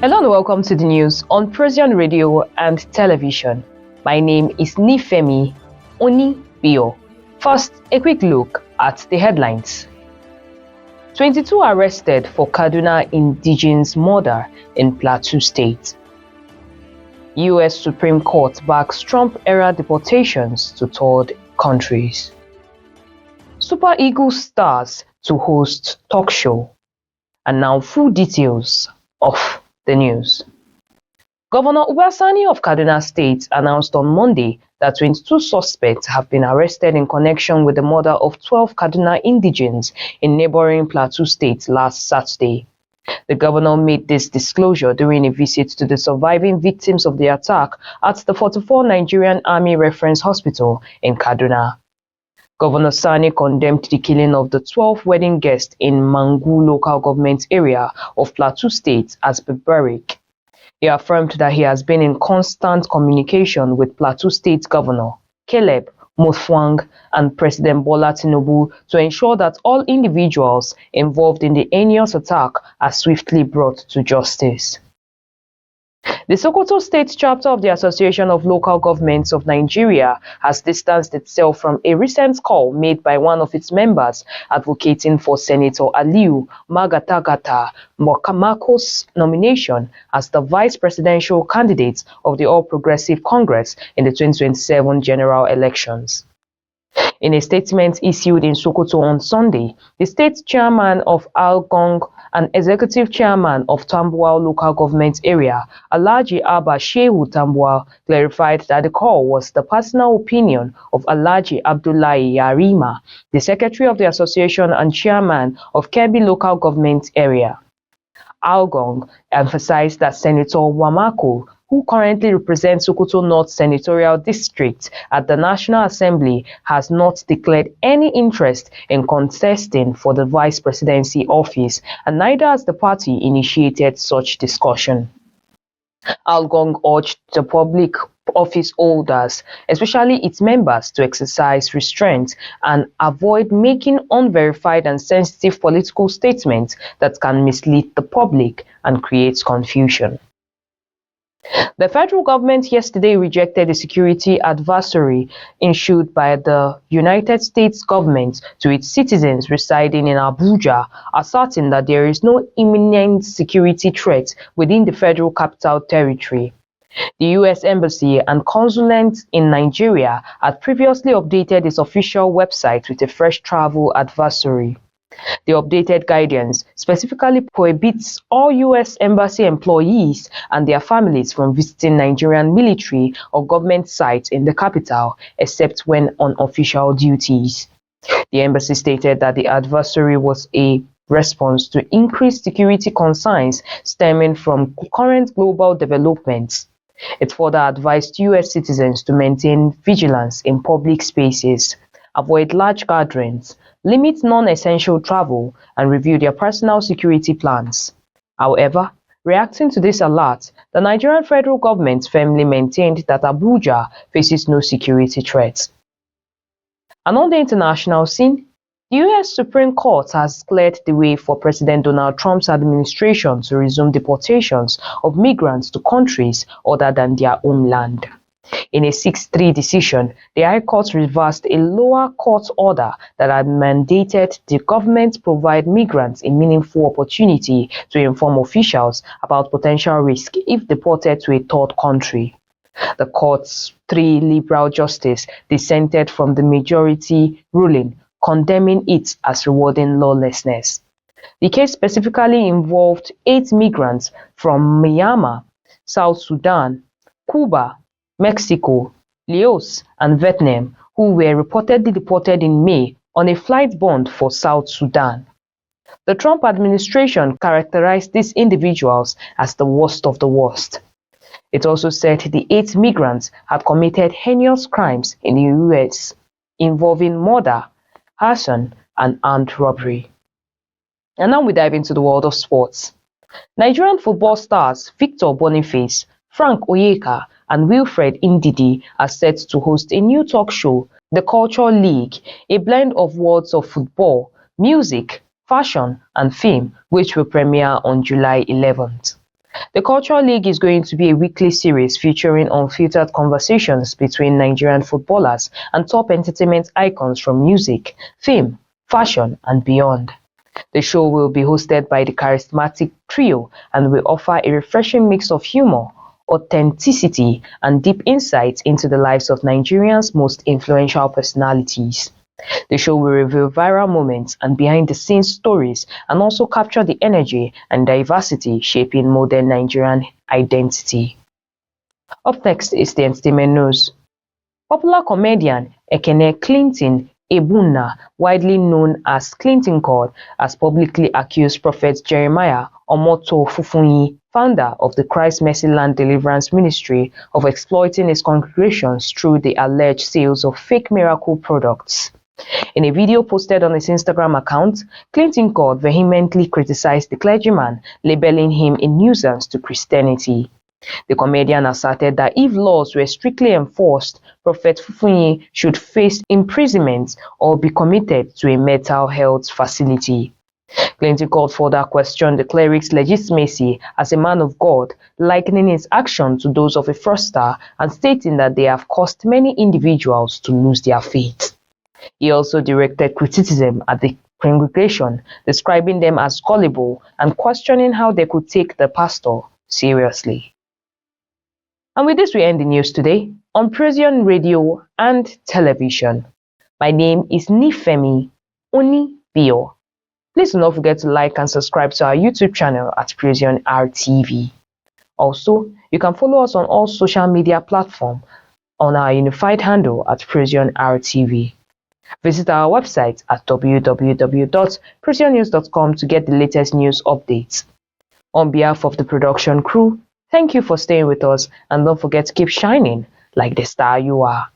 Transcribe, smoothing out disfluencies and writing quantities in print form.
Hello and welcome to the news on Procyon Radio and Television. My name is Nifemi Onibio. First, a quick look at the headlines. 22 arrested for Kaduna Indigenes murder in Plateau State. US Supreme Court backs Trump-era deportations to third countries. Super Eagles stars to host talk show. And now full details of the news. Governor Ubasani of Kaduna State announced on Monday that 22 suspects have been arrested in connection with the murder of 12 Kaduna Indigenes in neighboring Plateau State last Saturday. The governor made this disclosure during a visit to the surviving victims of the attack at the 44 Nigerian Army Reference Hospital in Kaduna. Governor Sani condemned the killing of the 12 wedding guests in Mangu local government area of Plateau State as barbaric. He affirmed that he has been in constant communication with Plateau State Governor Caleb Mutfwang and President Bola Tinubu to ensure that all individuals involved in the heinous attack are swiftly brought to justice. The Sokoto State chapter of the Association of Local Governments of Nigeria has distanced itself from a recent call made by one of its members advocating for Senator Aliu Magatagata Wamakko's nomination as the vice presidential candidate of the All Progressive Congress in the 2027 general elections. In a statement issued in Sokoto on Sunday, the state chairman of ALGON and executive chairman of Tambuwal local government area, Alhaji Abba Shehu Tambuwal, clarified that the call was the personal opinion of Alhaji Abdullahi Yarima, the secretary of the association and chairman of Kebbi local government area. ALGON emphasized that Senator Wamakko, who currently represents Sokoto North Senatorial District at the National Assembly, has not declared any interest in contesting for the vice presidency office, and neither has the party initiated such discussion. ALGON urged the public office holders, especially its members, to exercise restraint and avoid making unverified and sensitive political statements that can mislead the public and create confusion. The federal government yesterday rejected a security advisory issued by the United States government to its citizens residing in Abuja, asserting that there is no imminent security threat within the federal capital territory. The U.S. Embassy and Consulate in Nigeria had previously updated its official website with a fresh travel advisory. The updated guidance specifically prohibits all U.S. Embassy employees and their families from visiting Nigerian military or government sites in the capital, except when on official duties. The embassy stated that the advisory was a response to increased security concerns stemming from current global developments. It further advised U.S. citizens to maintain vigilance in public spaces, avoid large gatherings, limit non-essential travel, and review their personal security plans. However, reacting to this alert, the Nigerian federal government firmly maintained that Abuja faces no security threat. And on the international scene, the US Supreme Court has cleared the way for President Donald Trump's administration to resume deportations of migrants to countries other than their homeland. In a 6-3 decision, the High Court reversed a lower court order that had mandated the government provide migrants a meaningful opportunity to inform officials about potential risk if deported to a third country. The court's 3 liberal justices dissented from the majority ruling, condemning it as rewarding lawlessness. The case specifically involved 8 migrants from Myanmar, South Sudan, Cuba, Mexico, Laos, and Vietnam, who were reportedly deported in May on a flight bound for South Sudan. The Trump administration characterized these individuals as the worst of the worst. It also said the 8 migrants had committed heinous crimes in the US, involving murder, arson, and armed robbery. And now we dive into the world of sports. Nigerian football stars Victor Boniface, Frank Oyeka, and Wilfred Ndidi are set to host a new talk show, The Culture League, a blend of worlds of football, music, fashion, and film, which will premiere on July 11th. The Cultural League is going to be a weekly series featuring unfiltered conversations between Nigerian footballers and top entertainment icons from music, film, fashion, and beyond. The show will be hosted by the charismatic trio and will offer a refreshing mix of humor, authenticity, and deep insights into the lives of Nigeria's most influential personalities. The show will reveal viral moments and behind-the-scenes stories and also capture the energy and diversity shaping modern Nigerian identity. Up next is the entertainment news. Popular comedian Ekene Clinton Ebuna, widely known as Klintoncod, has publicly accused Prophet Jeremiah Omoto Fufeyin, founder of the Christ Mercy Land Deliverance Ministry, of exploiting his congregations through the alleged sales of fake miracle products. In a video posted on his Instagram account, Klintoncod vehemently criticized the clergyman, labeling him a nuisance to Christianity. The comedian asserted that if laws were strictly enforced, Prophet Fufeyin should face imprisonment or be committed to a mental health facility. Klintoncod further questioned the cleric's legitimacy as a man of God, likening his action to those of a fraudster and stating that they have caused many individuals to lose their faith. He also directed criticism at the congregation, describing them as gullible and questioning how they could take the pastor seriously. And with this, we end the news today on Procyon Radio and Television. My name is Nifemi Onibio. Please do not forget to like and subscribe to our YouTube channel at Procyon RTV. Also, you can follow us on all social media platforms on our unified handle at Procyon RTV. Visit our website at www.procyonnews.com to get the latest news updates. On behalf of the production crew, thank you for staying with us and don't forget to keep shining like the star you are.